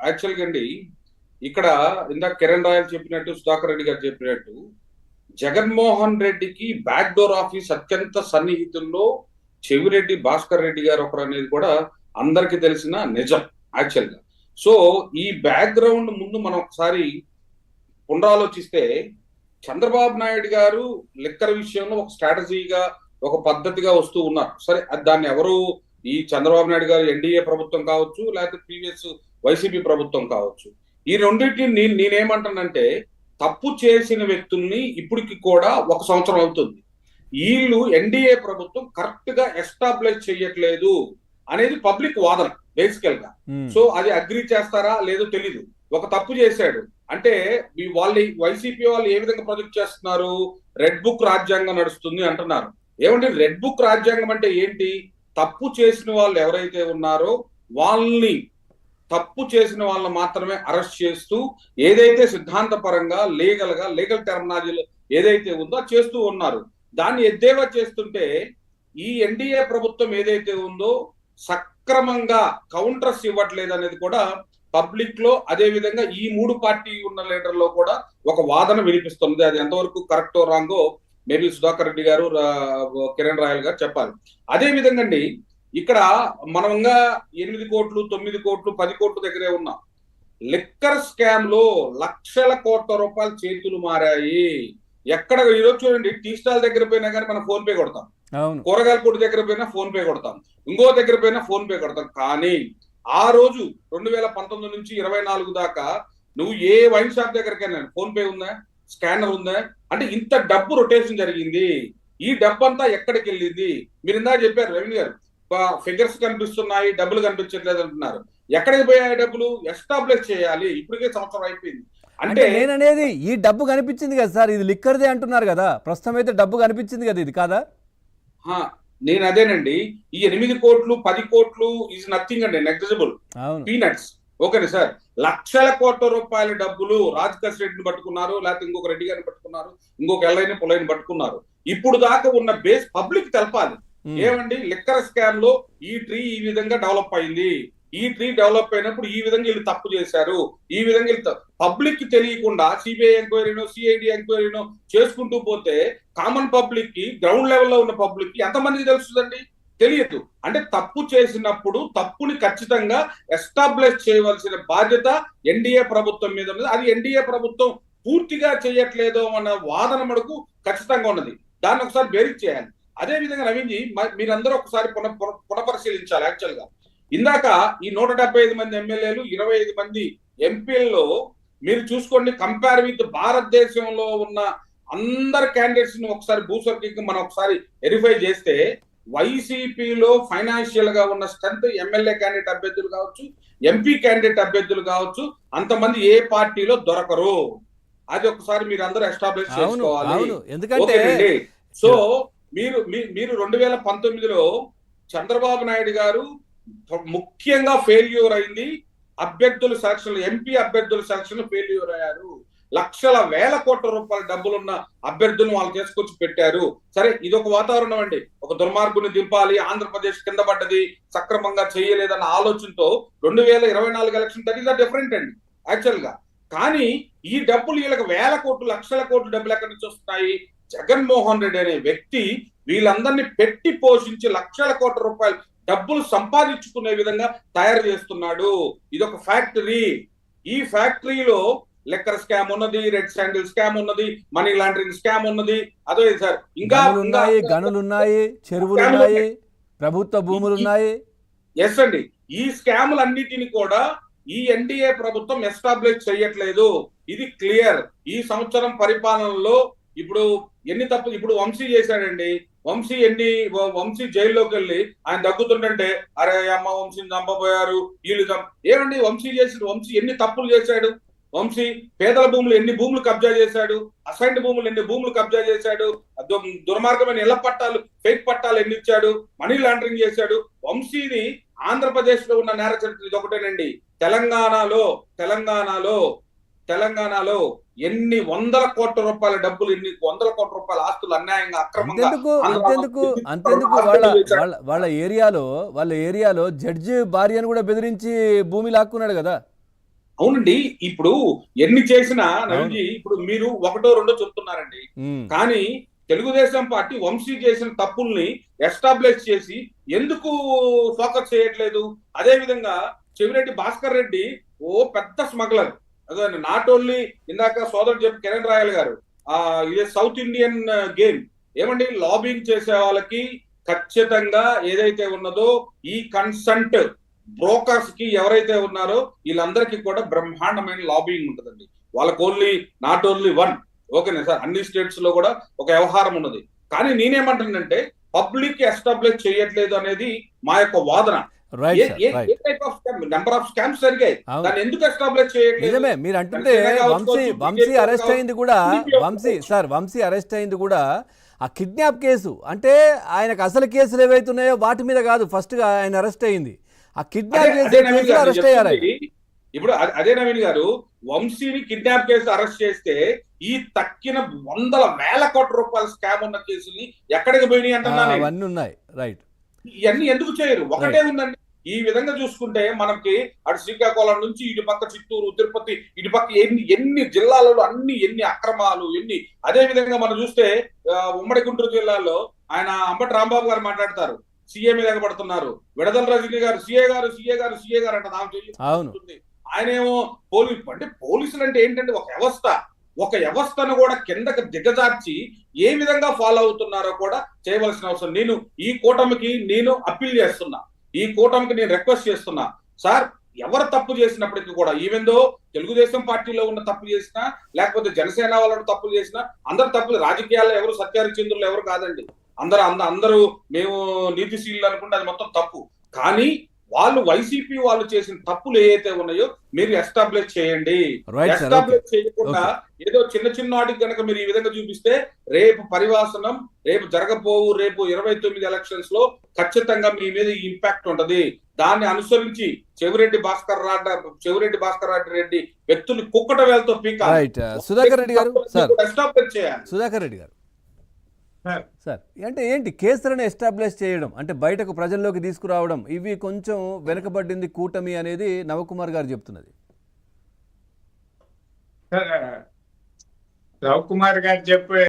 యాక్చువల్గా అండి, ఇక్కడ ఇందాక కిరణ్ రాయల్ చెప్పినట్టు, సుధాకర్ రెడ్డి గారు చెప్పినట్టు, జగన్మోహన్ రెడ్డికి బ్యాక్ డోర్ ఆఫీస్ అత్యంత సన్నిహితుల్లో చెవిరెడ్డి భాస్కర్ రెడ్డి గారు ఒకరు అనేది కూడా అందరికి తెలిసిన నిజం యాక్చువల్గా. సో ఈ బ్యాక్గ్రౌండ్ ముందు మనం ఒకసారి పునరాలోచిస్తే, చంద్రబాబు నాయుడు గారు లిక్కర్ విషయంలో ఒక స్ట్రాటజీగా, ఒక పద్ధతిగా వస్తూ ఉన్నారు. సరే, దాన్ని ఎవరు, ఈ చంద్రబాబు నాయుడు గారు ఎన్డీఏ ప్రభుత్వం కావచ్చు, లేకపోతే ప్రీవియస్ వైసీపీ ప్రభుత్వం కావచ్చు, ఈ రెండింటిని నేనేమంటానంటే, తప్పు చేసిన వ్యక్తుల్ని ఇప్పటికి కూడా 1 సంవత్సరం అవుతుంది, వీళ్ళు ఎన్డీఏ ప్రభుత్వం కరెక్ట్ గా ఎస్టాబ్లిష్ చేయట్లేదు అనేది పబ్లిక్ వాదన బేసికల్ గా. సో అది అగ్రి చేస్తారా లేదో తెలీదు. ఒక తప్పు చేశాడు అంటే వాళ్ళు, వైసీపీ వాళ్ళు ఏ విధంగా ప్రొజెక్ట్ చేస్తున్నారు, రెడ్ బుక్ రాజ్యాంగం నడుస్తుంది అంటున్నారు. ఏమంటే రెడ్ బుక్ రాజ్యాంగం అంటే ఏంటి? తప్పు చేసిన వాళ్ళు ఎవరైతే ఉన్నారో వాళ్ళని, తప్పు చేసిన వాళ్ళని మాత్రమే అరెస్ట్ చేస్తూ, ఏదైతే సిద్ధాంతపరంగా లీగల్ టెర్మినాలజీలో ఏదైతే ఉందో చేస్తూ ఉన్నారు. దాన్ని ఎద్దేవా చేస్తుంటే ఈ ఎన్డీఏ ప్రభుత్వం ఏదైతే ఉందో సక్రమంగా కౌంటర్స్ ఇవ్వట్లేదు అనేది కూడా పబ్లిక్ లో, అదే విధంగా ఈ 3 పార్టీ ఉన్న లీడర్లో కూడా ఒక వాదన వినిపిస్తుంది. అది ఎంతవరకు కరెక్టో రాంగో మేబీ సుధాకర్ రెడ్డి గారు, కిరణ్ రాయల్ గారు చెప్పాలి. అదే విధంగా అండి, ఇక్కడ మనంగా 8 కోట్లు 9 కోట్లు 10 కోట్ల దగ్గరే ఉన్నాం. లిక్కర్ స్కామ్ లో లక్షల కోట్ల రూపాయలు చేతులు మారాయి. ఎక్కడ ఈరోజు చూడండి, టీ స్టాల్ దగ్గర పోయినా కానీ మనం ఫోన్ పే కొడతాం, కూరగాయల కొట్టు దగ్గర పోయినా ఫోన్ పే కొడతాం, ఇంకో దగ్గర పోయినా ఫోన్ పే కొడతాం. కానీ ఆ రోజు 2019 నుంచి 24 దాకా నువ్వు ఏ వైన్ షాప్ దగ్గరకైనా ఫోన్ పే ఉందా, స్కానర్ ఉందా అంటే ఇంత డబ్బు రొటేషన్ జరిగింది. ఈ డబ్బు అంతా ఎక్కడికి వెళ్ళింది? మీరు ఇందాక చెప్పారు రవీంద్ర గారు, ఫిగర్స్ కనిపిస్తున్నాయి, డబ్బులు కనిపించట్లేదు అంటున్నారు. ఎక్కడికి పోయాయి డబ్బులు? ఎస్టాబ్లిష్ చేయాలి. ఇప్పటికే సంవత్సరం అయిపోయింది. అంటే నేననేది ఈ డబ్బు కనిపించింది కదా సార్, ఇది లిక్కర్దే అంటున్నారు కదా, ప్రస్తుతం అయితే డబ్బు కనిపించింది కదా, ఇది కాదా? నేను అదేనండి, ఈ 8 కోట్లు 10 కోట్లు ఈజ్ నథింగ్ అండి, నెగ్లిజిబుల్, పీనట్స్. ఓకే సార్, లక్షల కోట్ల రూపాయల డబ్బులు రాజకేష్ రెడ్డిని పట్టుకున్నారు, లేకపోతే ఇంకొక రెడ్డి గారిని పట్టుకున్నారు, ఇంకొక ఎల్లైన పుల్లైని పట్టుకున్నారు. ఇప్పుడు దాకా ఉన్న బేస్ పబ్లిక్ తెలపాలి. ఏమండి, లిక్కర్ స్కామ్ లో ఈ ట్రీ ఈ విధంగా డెవలప్ అయింది, ఈ ట్రీ డెవలప్ అయినప్పుడు ఈ విధంగా వీళ్ళు తప్పు చేశారు, ఈ విధంగా వీళ్ళు పబ్లిక్ తెలియకుండా సిబిఐ ఎంక్వైరీనో సిఐడి ఎంక్వైరీనో చేసుకుంటూ పోతే కామన్ పబ్లిక్ కి, గ్రౌండ్ లెవెల్లో ఉన్న పబ్లిక్ కి ఎంతమందికి తెలుస్తుందండి? తెలియదు. అంటే తప్పు చేసినప్పుడు తప్పుని ఖచ్చితంగా ఎస్టాబ్లిష్ చేయవలసిన బాధ్యత ఎన్డీఏ ప్రభుత్వం మీద ఉన్నది. అది ఎన్డీఏ ప్రభుత్వం పూర్తిగా చేయట్లేదు అన్న వాదన మనకు ఖచ్చితంగా ఉన్నది. దాన్ని ఒకసారి బేరీజ్ చేయాలి. అదే విధంగా నవీన్జీ, మీరందరూ ఒకసారి పునఃపరిశీలించాలి. యాక్చువల్ గా ఇందాక ఈ 175 మంది ఎమ్మెల్యేలు, 25 మంది ఎంపీల్లో మీరు చూసుకోండి, కంపేర్ విత్ భారతదేశంలో ఉన్న అందరు క్యాండిడేట్స్ ని ఒకసారి భూస్వర్గీకి మనం ఒకసారి వెరిఫై చేస్తే, వైసీపీలో ఫైనాన్షియల్ గా ఉన్న స్ట్రెంత్, ఎమ్మెల్యే క్యాండిడేట్ అభ్యర్థులు కావచ్చు, ఎంపీ క్యాండిడేట్ అభ్యర్థులు కావచ్చు, అంతమంది ఏ పార్టీలో దొరకరు. అది ఒకసారి మీరు అందరూ ఎస్టాబ్లిష్ చేసుకోవాలి. ఎందుకంటే సో మీరు 2019లో చంద్రబాబు నాయుడు గారు ముఖ్యంగా ఫెయిల్యూర్ అయింది అభ్యర్థుల సెలక్షన్, ఎంపీ అభ్యర్థుల సెలక్షన్ ఫెయిల్యూర్ అయ్యారు. లక్షల వేల కోట్ల రూపాయల డబ్బులున్న అభ్యర్థులను వాళ్ళు తీసుకొచ్చి పెట్టారు. సరే, ఇదొక వాతావరణం అండి, ఒక దుర్మార్గుని దింపాలి, ఆంధ్రప్రదేశ్ కింద పడ్డది, సక్రమంగా చేయలేదన్న ఆలోచనతో 2024 ఎలక్షన్, దట్ ఈస్ డిఫరెంట్ అండి యాక్చువల్ గా. కానీ ఈ డబ్బులు వీళ్ళకి వేల కోట్లు లక్షల కోట్లు డబ్బులు ఎక్కడి నుంచి వస్తున్నాయి? జగన్మోహన్ రెడ్డి అనే వ్యక్తి వీళ్ళందరినీ పెట్టి పోషించి లక్షల కోట్ల రూపాయలు డబ్బులు సంపాదించుకునే విధంగా తయారు చేస్తున్నాడు. ఇదొక ఫ్యాక్టరీ. ఈ ఫ్యాక్టరీలో లిక్కర్ స్కామ్ ఉన్నది, రెడ్ శాండిల్ స్కామ్ ఉన్నది, మనీ లాండరింగ్ స్కామ్ ఉన్నది. అదే సార్, ఇంకా గనులున్నాయి, చెరువులున్నాయి, ప్రభుత్వ భూములున్నాయి. ఎస్ అండి, ఈ స్కాములన్నిటిని కూడా ఈ ఎన్డీఏ ప్రభుత్వం ఎస్టాబ్లిష్ చేయట్లేదు. ఇది క్లియర్. ఈ సంవత్సరం పరిపాలనలో ఇప్పుడు ఎన్ని తప్పు, ఇప్పుడు వంశీ చేశాడండి. వంశీ జైల్లోకి వెళ్ళి ఆయన దగ్గుతుంటే, అరే అమ్మ వంశీని చంపబోయారు వీళ్ళు ఏమండి, వంశీ ఎన్ని తప్పులు చేశాడు? వంశీ పేదల భూములు ఎన్ని భూములు కబ్జా చేశాడు, అసైన్డ్ భూములు ఎన్ని భూములు కబ్జా చేశాడు, దుర్మార్గమైన ఇళ్ల పట్టాలు, ఫేక్ పట్టాలు ఎన్ని ఇచ్చాడు, మనీ లాండరింగ్ చేశాడు. వంశీని ఆంధ్రప్రదేశ్ లో ఉన్న నేర చరిత్ర ఇది ఒకటేనండి. తెలంగాణలో ఎన్ని వందల కోట్ల రూపాయల డబ్బులు, ఎన్ని వందల కోట్ల రూపాయల ఆస్తులు అన్యాయంగా అక్రమంగా. అంతెందుకు వాళ్ళ ఏరియాలో జడ్జి భార్యను కూడా బెదిరించి భూమి లాక్కున్నాడు కదా. అవునండి. ఇప్పుడు ఎన్ని చేసినా నవీన్జీ, ఇప్పుడు మీరు ఒకటో రెండో చెప్తున్నారండి. ఉమ్, కానీ తెలుగుదేశం పార్టీ వంశీ చేసిన తప్పుల్ని ఎస్టాబ్లిష్ చేసి ఎందుకు ఫోకస్ చేయట్లేదు? అదే విధంగా చెవిరెడ్డి భాస్కర్ రెడ్డి పెద్ద స్మగ్లర్. అదే నాట్ ఓన్లీ ఇందాక సోదరుడు చెప్పి కిరణ్ రాయల్ గారు ఇది సౌత్ ఇండియన్ గేమ్. ఏమండి, లాబింగ్ చేసే వాళ్ళకి ఖచ్చితంగా ఏదైతే ఉన్నదో ఈ కన్సంట్ బ్రోకర్స్ కి ఎవరైతే ఉన్నారో వీళ్ళందరికీ కూడా బ్రహ్మాండమైన లాబింగ్ ఉంటుందండి. వాళ్ళకి నాట్ ఓన్లీ వన్, ఓకేనా సార్, అన్ని స్టేట్స్ లో కూడా ఒక వ్యవహారం ఉన్నది. కానీ నేనేమంటానంటే పబ్లిక్ ఎస్టాబ్లిష్ చేయట్లేదు అనేది మా యొక్క వాదన. Right sir, right. Type of number of scams జరిగాయి, అవును, దాన్ని ఎందుకు ఎస్టాబ్లిష్ చేయట్లేదు? నిజమే మీరు అంటుంటే. వంశీ అరెస్ట్ అయింది కూడా, వంశీ అరెస్ట్ అయింది కూడా ఆ కిడ్నాప్ కేసు. అంటే ఆయనకు అసలు కేసులు ఏవైతే ఉన్నాయో వాటి మీద కాదు ఫస్ట్ గా ఆయన అరెస్ట్ అయింది, ఆ కిడ్నాప్ కేసు అరెస్ట్ అయ్యారు. ఇప్పుడు అదే నవీన్ గారు, వంశీని కిడ్నాప్ కేసు అరెస్ట్ చేస్తే ఈ తక్కిన వందల వేల కోట్ల రూపాయల స్కామ్ ఉన్న కేసుల్ని ఎక్కడికి పోయినాయి అంటున్నాను. అవన్నీ ఉన్నాయి, రైట్. ఇవన్నీ ఎందుకు చేయరు? ఒకటే ఉందండి. ఈ విధంగా చూసుకుంటే మనకి అటు శ్రీకాకుళం నుంచి ఇటు పక్క చిత్తూరు, తిరుపతి, ఇటు పక్క ఎన్ని జిల్లాలలో ఎన్ని అక్రమాలు ఎన్ని. అదే విధంగా మనం చూస్తే ఉమ్మడి గుంటూరు జిల్లాలో ఆయన అంబటి రాంబాబు గారు మాట్లాడతారు, సీఏ మీద పడుతున్నారు. విడదల రజనీ గారు సీఏ గారు అంట నాకు. ఆయనేమో పోలీసులు అంటే ఏంటంటే ఒక వ్యవస్థను కూడా కిందకి దిగజార్చి ఏ విధంగా ఫాలో అవుతున్నారో కూడా చేయవలసిన అవసరం. నేను ఈ కూటమికి అప్పీల్ చేస్తున్నా, ఈ కూటమికి నేను రిక్వెస్ట్ చేస్తున్నా. సార్, ఎవరు తప్పు చేసినప్పటికీ కూడా, ఈవెన్ దో తెలుగుదేశం పార్టీలో ఉన్న తప్పు చేసినా లేకపోతే జనసేన వాళ్ళని తప్పులు చేసినా, అందరు తప్పులు. రాజకీయాల్లో ఎవరు సత్యహరిచంద్రులు ఎవరు కాదండి. అందరూ మేము నీతిశీలు అనుకుంటే అది మొత్తం తప్పు. కానీ వైసీపీ వాళ్ళు చేసిన తప్పులు ఏవైతే ఉన్నాయో మీరు ఎస్టాబ్లిష్ చేయండి. ఎస్టాబ్లిష్ చేయకుండా ఏదో చిన్న వాటికి కనుక మీరు ఈ విధంగా చూపిస్తే రేపు పరివాసనం, రేపు రేపు 29 ఎలక్షన్స్ లో ఖచ్చితంగా మీ మీద ఈ ఇంపాక్ట్ ఉంటది. దాన్ని అనుసరించి చెవిరెడ్డి భాస్కర్ రెడ్డి వ్యక్తులు కుక్కట వేలతో పీకాలి. సుధాకర్ రెడ్డి గారు, ఎస్టాబ్లిష్ చేయాలి. సుధాకర్ రెడ్డి గారు సార్, అంటే ఏంటి కేసులను ఎస్టాబ్లిష్ చేయడం అంటే బయటకు ప్రజల్లోకి తీసుకురావడం, ఇవి కొంచెం వెనకబడింది కూటమి అనేది నవకుమార్ గారు చెప్తున్నది. రవికుమార్ గారు చెప్పే